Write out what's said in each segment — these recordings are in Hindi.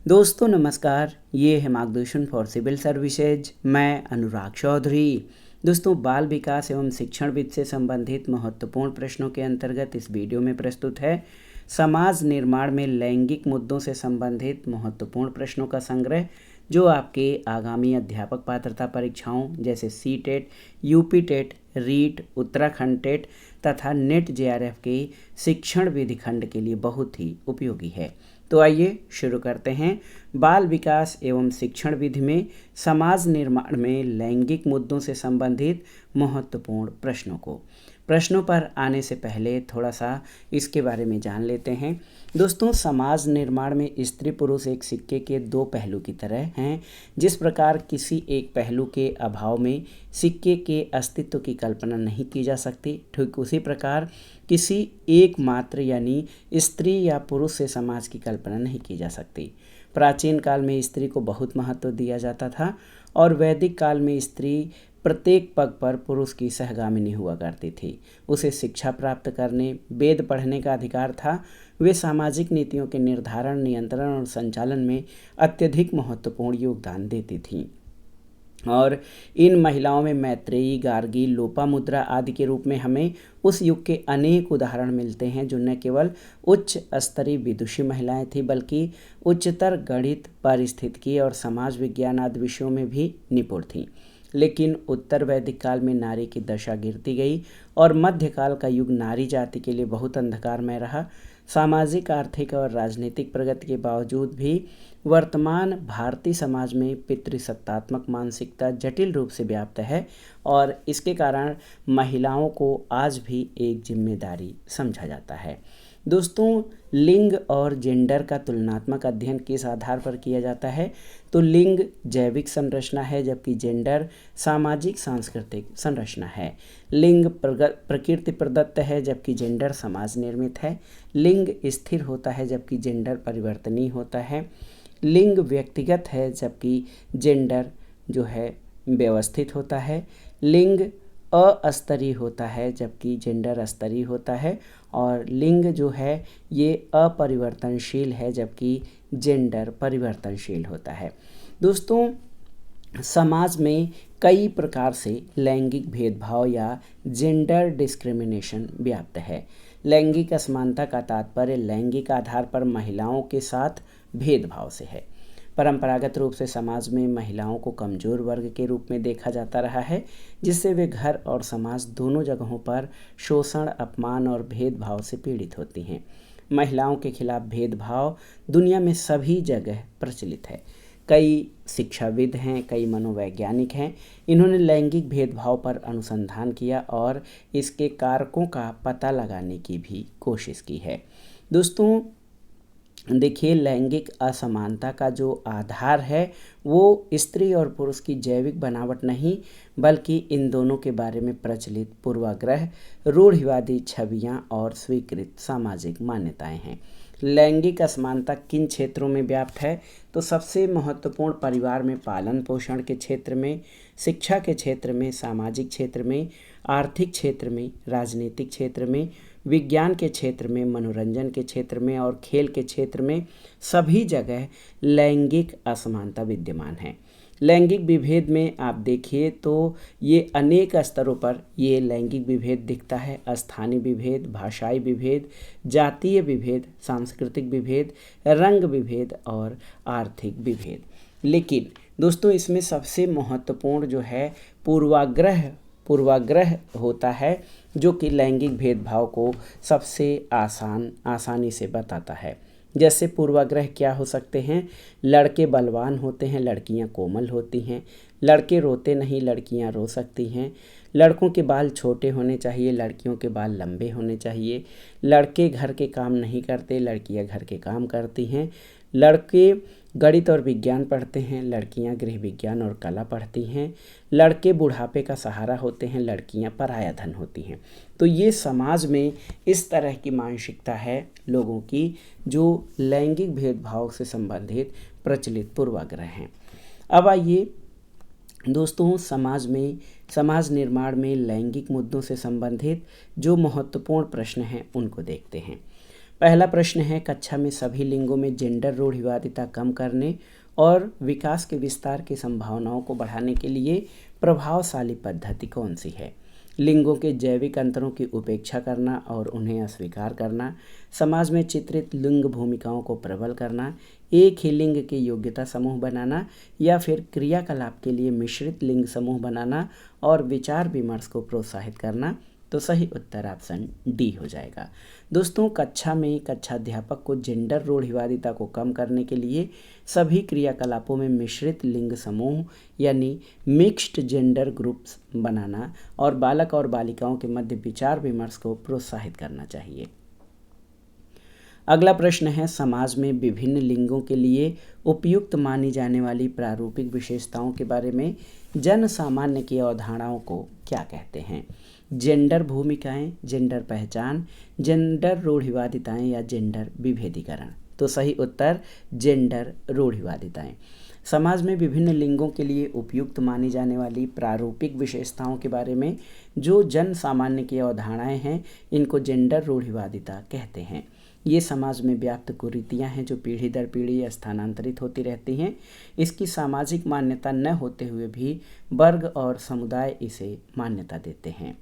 दोस्तों नमस्कार, ये है मार्गदर्शन फॉर सिविल सर्विसेज। मैं अनुराग चौधरी। दोस्तों, बाल विकास एवं शिक्षण वित्त से संबंधित महत्वपूर्ण प्रश्नों के अंतर्गत इस वीडियो में प्रस्तुत है समाज निर्माण में लैंगिक मुद्दों से संबंधित महत्वपूर्ण प्रश्नों का संग्रह, जो आपके आगामी अध्यापक पात्रता परीक्षाओं जैसे CTET, UPTET, REET, Uttarakhand TET तथा नेट जेआरएफ के शिक्षण विधि खंड के लिए बहुत ही उपयोगी है। तो आइए शुरू करते हैं बाल विकास एवं शिक्षण विधि में समाज निर्माण में लैंगिक मुद्दों से संबंधित महत्वपूर्ण प्रश्नों को। प्रश्नों पर आने से पहले थोड़ा सा इसके बारे में जान लेते हैं। दोस्तों, समाज निर्माण में स्त्री पुरुष एक सिक्के के दो पहलू की तरह हैं। जिस प्रकार किसी एक पहलू के अभाव में सिक्के के अस्तित्व की कल्पना नहीं की जा सकती, ठीक उसी प्रकार किसी एकमात्र यानी स्त्री या पुरुष से समाज की कल्पना नहीं की जा सकती। प्राचीन काल में स्त्री को बहुत महत्व दिया जाता था और वैदिक काल में स्त्री प्रत्येक पग पर पुरुष की सहगामिनी हुआ करती थी। उसे शिक्षा प्राप्त करने, वेद पढ़ने का अधिकार था। वे सामाजिक नीतियों के निर्धारण, नियंत्रण और संचालन में अत्यधिक महत्वपूर्ण योगदान देती थीं। और इन महिलाओं में मैत्रेयी, गार्गी, लोपामुद्रा आदि के रूप में हमें उस युग के अनेक उदाहरण मिलते हैं, जो न केवल उच्च स्तरीय विदुषी महिलाएं थीं, बल्कि उच्चतर गणित, पारिस्थितिकी और समाज विज्ञान आदि विषयों में भी निपुण थीं। लेकिन उत्तर वैदिक काल में नारी की दशा गिरती गई और मध्यकाल का युग नारी जाति के लिए बहुत अंधकारमय रहा। सामाजिक, आर्थिक और राजनीतिक प्रगति के बावजूद भी वर्तमान भारतीय समाज में पितृसत्तात्मक मानसिकता जटिल रूप से व्याप्त है और इसके कारण महिलाओं को आज भी एक जिम्मेदारी समझा जाता है। दोस्तों, लिंग और जेंडर का तुलनात्मक अध्ययन किस आधार पर किया जाता है? तो लिंग जैविक संरचना है, जबकि जेंडर सामाजिक सांस्कृतिक संरचना है। लिंग प्रकृति प्रदत्त है, जबकि जेंडर समाज निर्मित है। लिंग स्थिर होता है, जबकि जेंडर परिवर्तनीय होता है। लिंग व्यक्तिगत है, जबकि जेंडर जो है व्यवस्थित होता है। लिंग अस्तरीय होता है, जबकि जेंडर स्तरीय होता है। और लिंग जो है ये अपरिवर्तनशील है, जबकि जेंडर परिवर्तनशील होता है। दोस्तों, समाज में कई प्रकार से लैंगिक भेदभाव या जेंडर डिस्क्रिमिनेशन व्याप्त है। लैंगिक असमानता का तात्पर्य लैंगिक आधार पर महिलाओं के साथ भेदभाव से है। परंपरागत रूप से समाज में महिलाओं को कमजोर वर्ग के रूप में देखा जाता रहा है, जिससे वे घर और समाज दोनों जगहों पर शोषण, अपमान और भेदभाव से पीड़ित होती हैं। महिलाओं के खिलाफ भेदभाव दुनिया में सभी जगह प्रचलित है। कई शिक्षाविद हैं, कई मनोवैज्ञानिक हैं, इन्होंने लैंगिक भेदभाव पर अनुसंधान किया और इसके कारकों का पता लगाने की भी कोशिश की है। दोस्तों, देखिए, लैंगिक असमानता का जो आधार है वो स्त्री और पुरुष की जैविक बनावट नहीं, बल्कि इन दोनों के बारे में प्रचलित पूर्वाग्रह, रूढ़िवादी छवियां और स्वीकृत सामाजिक मान्यताएं हैं। लैंगिक असमानता किन क्षेत्रों में व्याप्त है? तो सबसे महत्वपूर्ण परिवार में, पालन पोषण के क्षेत्र में, शिक्षा के क्षेत्र में, सामाजिक क्षेत्र में, आर्थिक क्षेत्र में, राजनीतिक क्षेत्र में, विज्ञान के क्षेत्र में, मनोरंजन के क्षेत्र में और खेल के क्षेत्र में सभी जगह लैंगिक असमानता विद्यमान है। लैंगिक विभेद में आप देखिए तो ये अनेक स्तरों पर ये लैंगिक विभेद दिखता है। स्थानीय विभेद, भाषाई विभेद, जातीय विभेद, सांस्कृतिक विभेद, रंग विभेद और आर्थिक विभेद। लेकिन दोस्तों, इसमें सबसे महत्वपूर्ण जो है पूर्वाग्रह होता है, जो कि लैंगिक भेदभाव को सबसे आसानी से बताता है। जैसे पूर्वाग्रह क्या हो सकते हैं? लड़के बलवान होते हैं, लड़कियां कोमल होती हैं। लड़के रोते नहीं, लड़कियां रो सकती हैं। लड़कों के बाल छोटे होने चाहिए, लड़कियों के बाल लंबे होने चाहिए। लड़के घर के काम नहीं करते, लड़कियां घर के काम करती हैं। लड़के गणित और विज्ञान पढ़ते हैं, लड़कियां गृह विज्ञान और कला पढ़ती हैं। लड़के बुढ़ापे का सहारा होते हैं, लड़कियां पराया धन होती हैं। तो ये समाज में इस तरह की मानसिकता है लोगों की, जो लैंगिक भेदभाव से संबंधित प्रचलित पूर्वाग्रह हैं। अब आइए दोस्तों, समाज निर्माण में लैंगिक मुद्दों से संबंधित जो महत्वपूर्ण प्रश्न हैं उनको देखते हैं। पहला प्रश्न है, कक्षा में सभी लिंगों में जेंडर रूढ़िवादिता कम करने और विकास के विस्तार की संभावनाओं को बढ़ाने के लिए प्रभावशाली पद्धति कौन सी है? लिंगों के जैविक अंतरों की उपेक्षा करना और उन्हें अस्वीकार करना, समाज में चित्रित लिंग भूमिकाओं को प्रबल करना, एक ही लिंग के योग्यता समूह बनाना, या फिर क्रियाकलाप के लिए मिश्रित लिंग समूह बनाना और विचार विमर्श को प्रोत्साहित करना। तो सही उत्तर ऑप्शन डी हो जाएगा। दोस्तों, कक्षा में कक्षाध्यापक को जेंडर रूढ़िवादिता को कम करने के लिए सभी क्रियाकलापों में मिश्रित लिंग समूह यानी मिक्स्ड जेंडर ग्रुप्स बनाना और बालक और बालिकाओं के मध्य विचार विमर्श को प्रोत्साहित करना चाहिए। अगला प्रश्न है, समाज में विभिन्न लिंगों के लिए उपयुक्त मानी जाने वाली प्रारूपिक विशेषताओं के बारे में जन सामान्य की अवधारणाओं को क्या कहते हैं? जेंडर भूमिकाएं, जेंडर पहचान, जेंडर रूढ़िवादिताएं या जेंडर विभेदीकरण। तो सही उत्तर जेंडर रूढ़िवादिताएं। समाज में विभिन्न लिंगों के लिए उपयुक्त मानी जाने वाली प्रारूपिक विशेषताओं के बारे में जो जन सामान्य की अवधारणाएं हैं, इनको जेंडर रूढ़िवादिता कहते हैं। ये समाज में व्याप्त कुरीतियाँ हैं जो पीढ़ी दर पीढ़ी स्थानांतरित होती रहती हैं। इसकी सामाजिक मान्यता न होते हुए भी वर्ग और समुदाय इसे मान्यता देते हैं।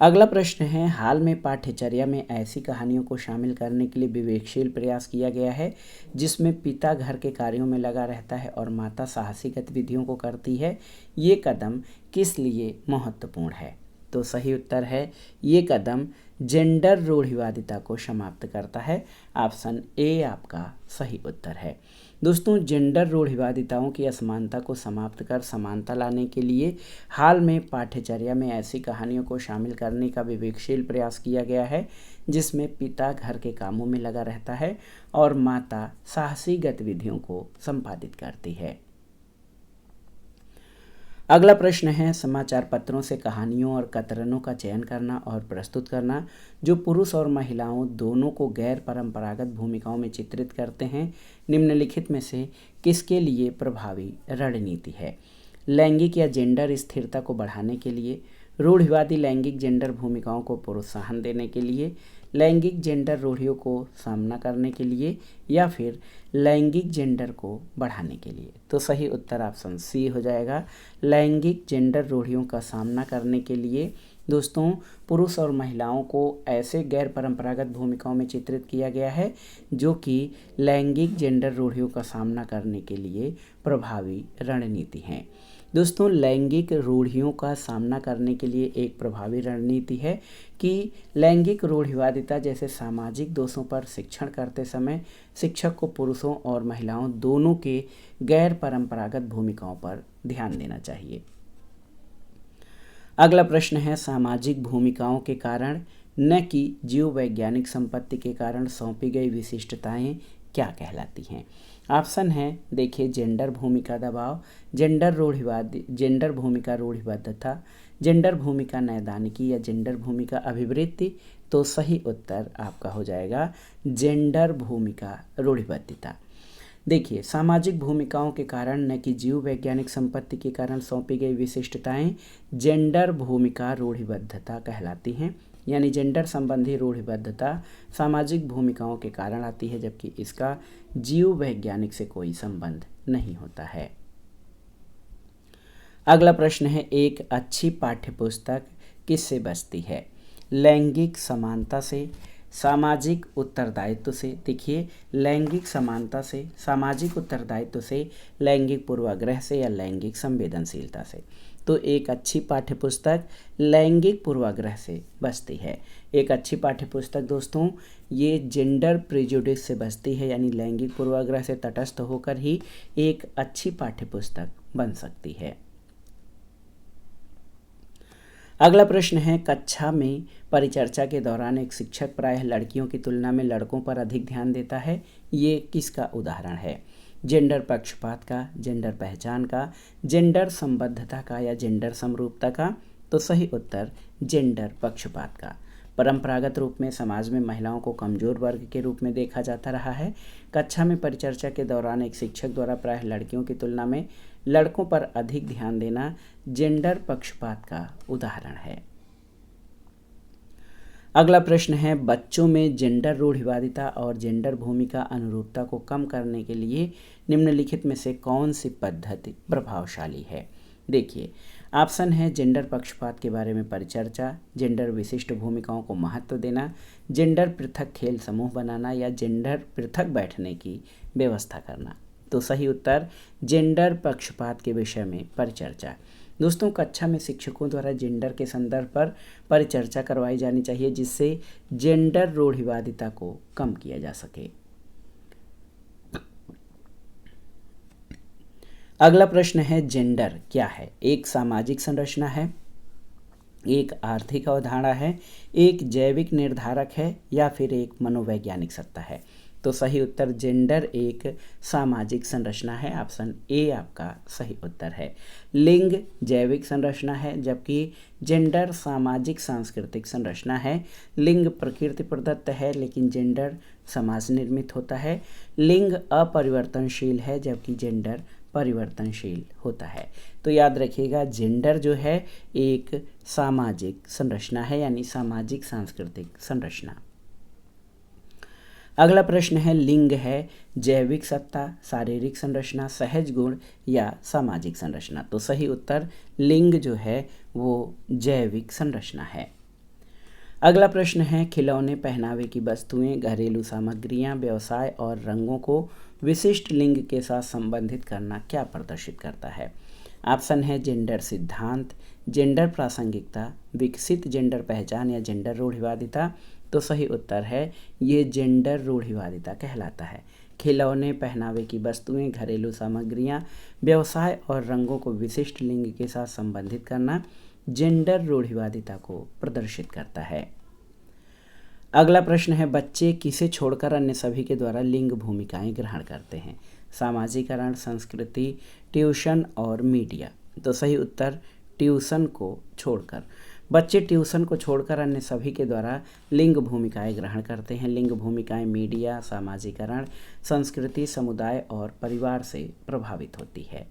अगला प्रश्न है, हाल में पाठ्यचर्या में ऐसी कहानियों को शामिल करने के लिए विवेकशील प्रयास किया गया है जिसमें पिता घर के कार्यों में लगा रहता है और माता साहसी गतिविधियों को करती है। ये कदम किस लिए महत्वपूर्ण है? तो सही उत्तर है, ये कदम जेंडर रूढ़िवादिता को समाप्त करता है। ऑप्शन ए आपका सही उत्तर है। दोस्तों, जेंडर रूढ़िवादिताओं की असमानता को समाप्त कर समानता लाने के लिए हाल में पाठ्यचर्या में ऐसी कहानियों को शामिल करने का विवेकशील प्रयास किया गया है जिसमें पिता घर के कामों में लगा रहता है और माता साहसी गतिविधियों को संपादित करती है। अगला प्रश्न है, समाचार पत्रों से कहानियों और कतरनों का चयन करना और प्रस्तुत करना जो पुरुष और महिलाओं दोनों को गैर परंपरागत भूमिकाओं में चित्रित करते हैं, निम्नलिखित में से किसके लिए प्रभावी रणनीति है? लैंगिक या जेंडर स्थिरता को बढ़ाने के लिए, रूढ़िवादी लैंगिक जेंडर भूमिकाओं को प्रोत्साहन देने के लिए, लैंगिक जेंडर रूढ़ियों को सामना करने के लिए, या फिर लैंगिक जेंडर को बढ़ाने के लिए। तो सही उत्तर ऑप्शन सी हो जाएगा, लैंगिक जेंडर रूढ़ियों का सामना करने के लिए। दोस्तों, पुरुष और महिलाओं को ऐसे गैर परंपरागत भूमिकाओं में चित्रित किया गया है जो कि लैंगिक जेंडर रूढ़ियों का सामना करने के लिए प्रभावी रणनीति हैं। दोस्तों, लैंगिक रूढ़ियों का सामना करने के लिए एक प्रभावी रणनीति है कि लैंगिक रूढ़िवादिता जैसे सामाजिक दोषों पर शिक्षण करते समय शिक्षक को पुरुषों और महिलाओं दोनों के गैर परंपरागत भूमिकाओं पर ध्यान देना चाहिए। अगला प्रश्न है, सामाजिक भूमिकाओं के कारण न कि जीव वैज्ञानिक संपत्ति के कारण सौंपी गई विशिष्टताएं क्या कहलाती हैं? ऑप्शन है, देखिए, जेंडर भूमिका दबाव, जेंडर भूमिका रूढ़िबद्धता, जेंडर भूमिका नैदानिकी या जेंडर भूमिका अभिवृत्ति। तो सही उत्तर आपका हो जाएगा जेंडर भूमिका रूढ़िबद्धता। देखिए, सामाजिक भूमिकाओं के कारण न कि जीव वैज्ञानिक संपत्ति के कारण सौंपी गई विशिष्टताएं जेंडर भूमिका रूढ़िबद्धता कहलाती हैं। यानी जेंडर संबंधी रूढ़िबद्धता सामाजिक भूमिकाओं के कारण आती है जबकि इसका जीव वैज्ञानिक से कोई संबंध नहीं होता है। अगला प्रश्न है, एक अच्छी पाठ्यपुस्तक किससे बचती है? लैंगिक समानता से, सामाजिक उत्तरदायित्व से। देखिए, लैंगिक समानता से, सामाजिक उत्तरदायित्व से, लैंगिक पूर्वाग्रह से या लैंगिक संवेदनशीलता से। तो एक अच्छी पाठ्यपुस्तक लैंगिक पूर्वाग्रह से बचती है। एक अच्छी पाठ्यपुस्तक दोस्तों ये जेंडर प्रेजुडिस से बचती है, यानी लैंगिक पूर्वाग्रह से तटस्थ होकर ही एक अच्छी पाठ्यपुस्तक बन सकती है। अगला प्रश्न है, कक्षा में परिचर्चा के दौरान एक शिक्षक प्रायः लड़कियों की तुलना में लड़कों पर अधिक ध्यान देता है। ये किसका उदाहरण है? जेंडर पक्षपात का, जेंडर पहचान का, जेंडर संबद्धता का या जेंडर समरूपता का? तो सही उत्तर जेंडर पक्षपात का। परंपरागत रूप में समाज में महिलाओं को कमजोर वर्ग के रूप में देखा जाता रहा है। कक्षा में परिचर्चा के दौरान एक शिक्षक द्वारा प्रायः लड़कियों की तुलना में लड़कों पर अधिक ध्यान देना जेंडर पक्षपात का उदाहरण है। अगला प्रश्न है, बच्चों में जेंडर रूढ़िवादिता और जेंडर भूमिका अनुरूपता को कम करने के लिए निम्नलिखित में से कौन सी पद्धति प्रभावशाली है। देखिए, ऑप्शन है जेंडर पक्षपात के बारे में परिचर्चा, जेंडर विशिष्ट भूमिकाओं को महत्व देना, जेंडर पृथक खेल समूह बनाना या जेंडर पृथक बैठने की व्यवस्था करना। तो सही उत्तर जेंडर पक्षपात के विषय में परिचर्चा। दोस्तों, कक्षा में शिक्षकों द्वारा जेंडर के संदर्भ पर परिचर्चा करवाई जानी चाहिए, जिससे जेंडर रूढ़िवादिता को कम किया जा सके। अगला प्रश्न है, जेंडर क्या है? एक सामाजिक संरचना है, एक आर्थिक अवधारणा है, एक जैविक निर्धारक है या फिर एक मनोवैज्ञानिक सत्ता है। तो सही उत्तर जेंडर एक सामाजिक संरचना है। ऑप्शन ए आपका सही उत्तर है। लिंग जैविक संरचना है, जबकि जेंडर सामाजिक सांस्कृतिक संरचना है। लिंग प्रकृति प्रदत्त है, लेकिन जेंडर समाज निर्मित होता है। लिंग अपरिवर्तनशील है, जबकि जेंडर परिवर्तनशील होता है। तो याद रखिएगा, जेंडर जो है एक सामाजिक संरचना है, यानी सामाजिक सांस्कृतिक संरचना। अगला प्रश्न है, लिंग है जैविक सत्ता, शारीरिक संरचना, सहज गुण या सामाजिक संरचना। तो सही उत्तर लिंग जो है वो जैविक संरचना है। अगला प्रश्न है, खिलौने, पहनावे की वस्तुएं, घरेलू सामग्रियां, व्यवसाय और रंगों को विशिष्ट लिंग के साथ संबंधित करना क्या प्रदर्शित करता है। ऑप्शन है जेंडर सिद्धांत, जेंडर प्रासंगिकता, विकसित जेंडर पहचान या जेंडर रूढ़िवादिता। तो सही उत्तर है ये जेंडर रूढ़िवादिता कहलाता है। खिलौने, पहनावे की वस्तुएं, घरेलू सामग्रियां, व्यवसाय और रंगों को विशिष्ट लिंग के साथ संबंधित करना जेंडर रूढ़िवादिता को प्रदर्शित करता है। अगला प्रश्न है, बच्चे किसे छोड़कर अन्य सभी के द्वारा लिंग भूमिकाएं ग्रहण करते हैं। सामाजिकरण, संस्कृति, ट्यूशन और मीडिया। तो सही उत्तर ट्यूशन को छोड़कर। बच्चे ट्यूशन को छोड़कर अन्य सभी के द्वारा लिंग भूमिकाएं ग्रहण करते हैं। लिंग भूमिकाएं मीडिया, सामाजिकरण, संस्कृति, समुदाय और परिवार से प्रभावित होती है।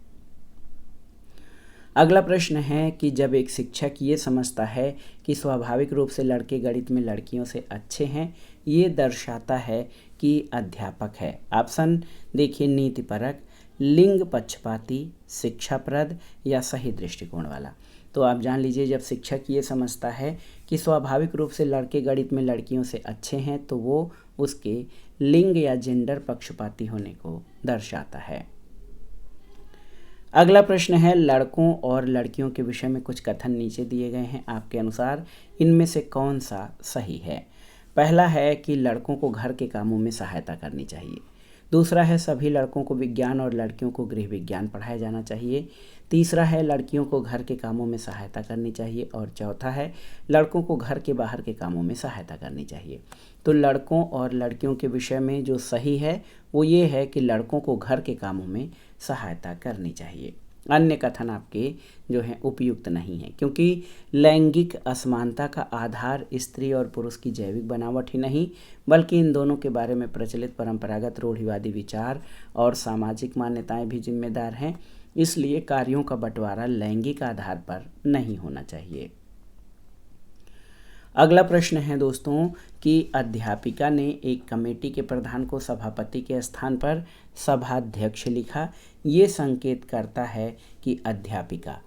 अगला प्रश्न है कि जब एक शिक्षक ये समझता है कि स्वाभाविक रूप से लड़के गणित में लड़कियों से अच्छे हैं, ये दर्शाता है कि अध्यापक है। ऑप्शन देखिए, नीतिपरक, लिंग पक्षपाती, शिक्षाप्रद या सही दृष्टिकोण वाला। तो आप जान लीजिए, जब शिक्षक ये समझता है कि स्वाभाविक रूप से लड़के गणित में लड़कियों से अच्छे हैं, तो वो उसके लिंग या जेंडर पक्षपाती होने को दर्शाता है। अगला प्रश्न है, लड़कों और लड़कियों के विषय में कुछ कथन नीचे दिए गए हैं। आपके अनुसार इनमें से कौन सा सही है। पहला है कि लड़कों को घर के कामों में सहायता करनी चाहिए। दूसरा है, सभी लड़कों को विज्ञान और लड़कियों को गृह विज्ञान पढ़ाया जाना चाहिए। तीसरा है, लड़कियों को घर के कामों में सहायता करनी चाहिए। और चौथा है, लड़कों को घर के बाहर के कामों में सहायता करनी चाहिए। तो लड़कों और लड़कियों के विषय में जो सही है वो ये है कि लड़कों को घर के कामों में सहायता करनी चाहिए। अन्य कथन आपके जो हैं उपयुक्त नहीं है, क्योंकि लैंगिक असमानता का आधार स्त्री और पुरुष की जैविक बनावट ही नहीं, बल्कि इन दोनों के बारे में प्रचलित परंपरागत रूढ़िवादी विचार और सामाजिक मान्यताएं भी जिम्मेदार हैं। इसलिए कार्यों का बंटवारा लैंगिक आधार पर नहीं होना चाहिए। अगला प्रश्न है दोस्तों कि अध्यापिका ने एक कमेटी के प्रधान को सभापति के स्थान पर सभाध्यक्ष लिखा। ये संकेत करता है कि अध्यापिका,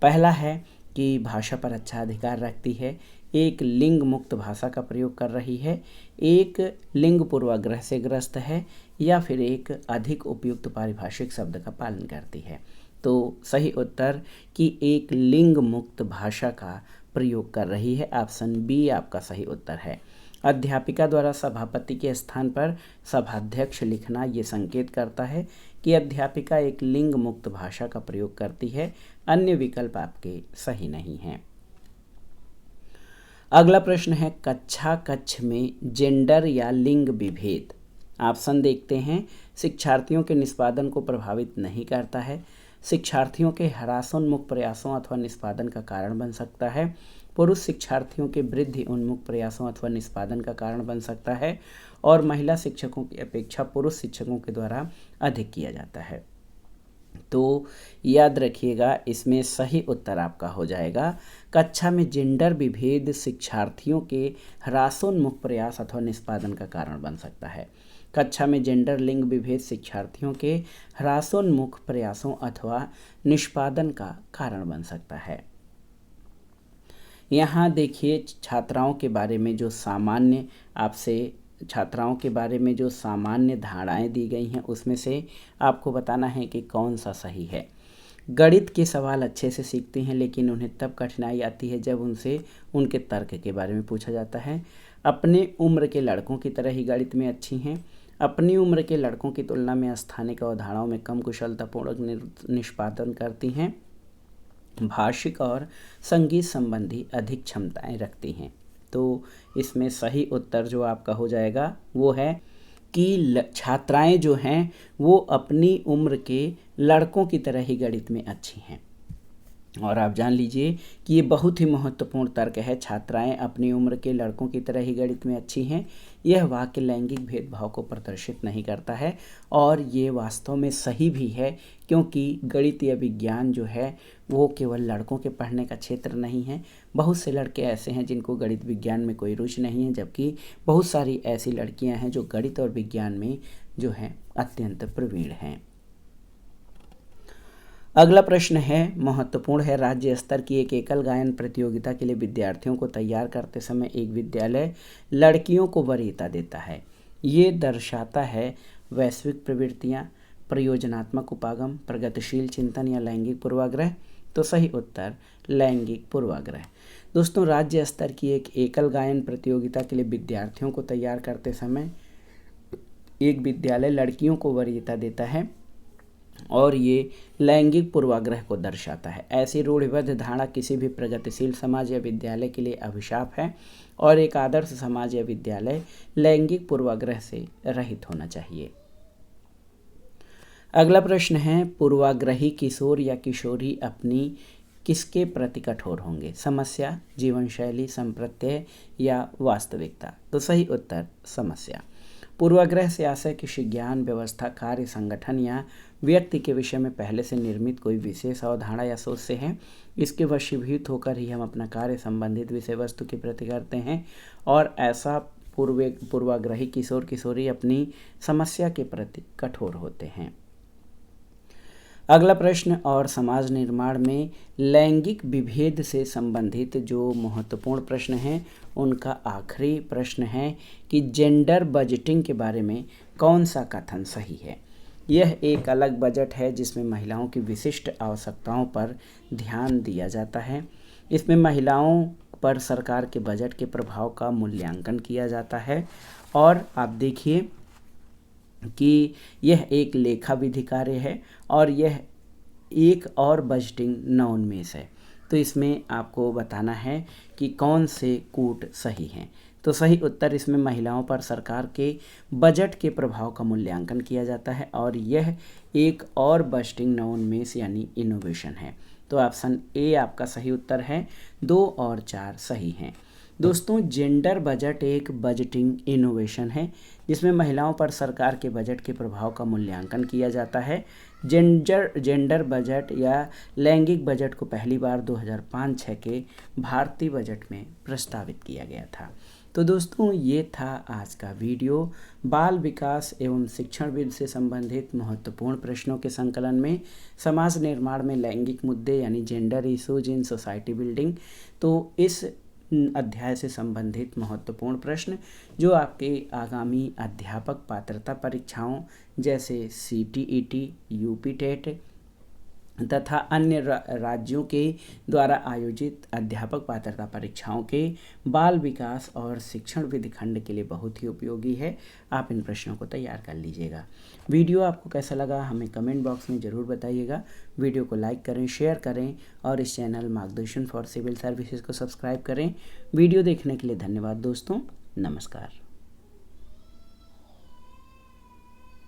पहला है कि भाषा पर अच्छा अधिकार रखती है, एक लिंग मुक्त भाषा का प्रयोग कर रही है, एक लिंग पूर्वाग्रह से ग्रस्त है या फिर एक अधिक उपयुक्त पारिभाषिक शब्द का पालन करती है। तो सही उत्तर कि एक लिंग मुक्त भाषा का प्रयोग कर रही है। ऑप्शन बी आपका सही उत्तर है। अध्यापिका द्वारा सभापति के स्थान पर सभाध्यक्ष लिखना ये संकेत करता है कि अध्यापिका एक लिंग मुक्त भाषा का प्रयोग करती है। अन्य विकल्प आपके सही नहीं हैं। अगला प्रश्न है, कक्षा कक्ष में जेंडर या लिंग विभेद। ऑप्शन देखते हैं, शिक्षार्थियों के निष्पादन को प्रभावित नहीं करता है, शिक्षार्थियों के हरासोन्मुख प्रयासों अथवा निष्पादन का कारण बन सकता है, पुरुष शिक्षार्थियों के वृद्धि उन्मुख प्रयासों अथवा निष्पादन का कारण बन सकता है और महिला शिक्षकों की अपेक्षा पुरुष शिक्षकों के द्वारा अधिक किया जाता है। तो याद रखिएगा, इसमें सही उत्तर आपका हो जाएगा कक्षा में जेंडर विभेद शिक्षार्थियों के ह्रासोन्मुख प्रयास अथवा निष्पादन का कारण बन सकता है। कक्षा में जेंडर लिंग विभेद शिक्षार्थियों के ह्रासोन्मुख प्रयासों अथवा निष्पादन का कारण बन सकता है। यहाँ देखिए, छात्राओं के बारे में जो सामान्य धारणाएं दी गई हैं उसमें से आपको बताना है कि कौन सा सही है। गणित के सवाल अच्छे से सीखते हैं, लेकिन उन्हें तब कठिनाई आती है जब उनसे उनके तर्क के बारे में पूछा जाता है। अपने उम्र के लड़कों की तरह ही गणित में अच्छी हैं। अपनी उम्र के लड़कों की तुलना में स्थानिक अवधारणाओं में कम कुशलतापूर्वक निष्पादन करती हैं। भाषिक और संगीत संबंधी अधिक क्षमताएं रखती हैं। तो इसमें सही उत्तर जो आपका हो जाएगा वो है कि छात्राएं जो हैं वो अपनी उम्र के लड़कों की तरह ही गणित में अच्छी हैं। और आप जान लीजिए कि ये बहुत ही महत्वपूर्ण तर्क है, छात्राएं अपनी उम्र के लड़कों की तरह ही गणित में अच्छी हैं। यह वाक्य लैंगिक भेदभाव को प्रदर्शित नहीं करता है और ये वास्तव में सही भी है, क्योंकि गणित या विज्ञान जो है वो केवल लड़कों के पढ़ने का क्षेत्र नहीं है। बहुत से लड़के ऐसे हैं जिनको गणित विज्ञान में कोई रुचि नहीं है, जबकि बहुत सारी ऐसी लड़कियां हैं जो गणित और विज्ञान में जो है अत्यंत प्रवीण हैं। अगला प्रश्न है, महत्वपूर्ण है। राज्य स्तर की एक एकल गायन प्रतियोगिता के लिए विद्यार्थियों को तैयार करते समय एक विद्यालय लड़कियों को वरीयता देता है। ये दर्शाता है वैश्विक प्रवृत्तियाँ, प्रयोजनात्मक उपागम, प्रगतिशील चिंतन या लैंगिक पूर्वाग्रह। तो सही उत्तर लैंगिक पूर्वाग्रह। दोस्तों, राज्य स्तर की एक एकल गायन प्रतियोगिता के लिए विद्यार्थियों को तैयार करते समय एक विद्यालय लड़कियों को वरीयता देता है और ये लैंगिक पूर्वाग्रह को दर्शाता है। ऐसी रूढ़िबद्ध धारणा किसी भी प्रगतिशील समाज या विद्यालय के लिए अभिशाप है और एक आदर्श समाज या विद्यालय लैंगिक पूर्वाग्रह से रहित होना चाहिए। अगला प्रश्न है, पूर्वाग्रही किशोर या किशोरी अपनी किसके प्रति कठोर होंगे? समस्या, जीवन शैली, संप्रत्यय या वास्तविकता? तो सही उत्तर समस्या। पूर्वाग्रह से आशय किसी ज्ञान, व्यवस्था, कार्य, संगठन या व्यक्ति के विषय में पहले से निर्मित कोई विशेष अवधारणा या सोच से है। इसके वशीभूत होकर ही हम अपना कार्य संबंधित विषय वस्तु के प्रति करते हैं और ऐसा पूर्वाग्रही किशोर किशोरी अपनी समस्या के प्रति कठोर होते हैं। अगला प्रश्न, और समाज निर्माण में लैंगिक विभेद से संबंधित जो महत्वपूर्ण प्रश्न हैं उनका आखिरी प्रश्न है कि जेंडर बजटिंग के बारे में कौन सा कथन सही है? यह एक अलग बजट है जिसमें महिलाओं की विशिष्ट आवश्यकताओं पर ध्यान दिया जाता है। इसमें महिलाओं पर सरकार के बजट के प्रभाव का मूल्यांकन किया जाता है और आप देखिए कि यह एक लेखा विधि कार्य है और यह एक और बजटिंग नवोन्मेष है। तो इसमें आपको बताना है कि कौन से कूट सही हैं। तो सही उत्तर इसमें महिलाओं पर सरकार के बजट के प्रभाव का मूल्यांकन किया जाता है और यह एक और बजटिंग नवोन्मेष यानी इनोवेशन है। तो ऑप्शन ए आपका सही उत्तर है। 2 और 4 सही हैं। दोस्तों, जेंडर बजट एक बजटिंग इनोवेशन है जिसमें महिलाओं पर सरकार के बजट के प्रभाव का मूल्यांकन किया जाता है। जेंडर बजट या लैंगिक बजट को पहली बार 2005-06 के भारतीय बजट में प्रस्तावित किया गया था। तो दोस्तों, ये था आज का वीडियो बाल विकास एवं शिक्षणविद से संबंधित महत्वपूर्ण प्रश्नों के संकलन में समाज निर्माण में लैंगिक मुद्दे यानी gender issues in society building. तो इस अध्याय से संबंधित महत्वपूर्ण प्रश्न जो आपके आगामी अध्यापक पात्रता परीक्षाओं जैसे CTET, यूपी टेट तथा अन्य राज्यों के द्वारा आयोजित अध्यापक पात्रता परीक्षाओं के बाल विकास और शिक्षण विधि खंड के लिए बहुत ही उपयोगी है। आप इन प्रश्नों को तैयार कर लीजिएगा। वीडियो आपको कैसा लगा हमें कमेंट बॉक्स में ज़रूर बताइएगा। वीडियो को लाइक करें, शेयर करें और इस चैनल मार्गदर्शन फॉर सिविल सर्विसेज को सब्सक्राइब करें। वीडियो देखने के लिए धन्यवाद दोस्तों। नमस्कार।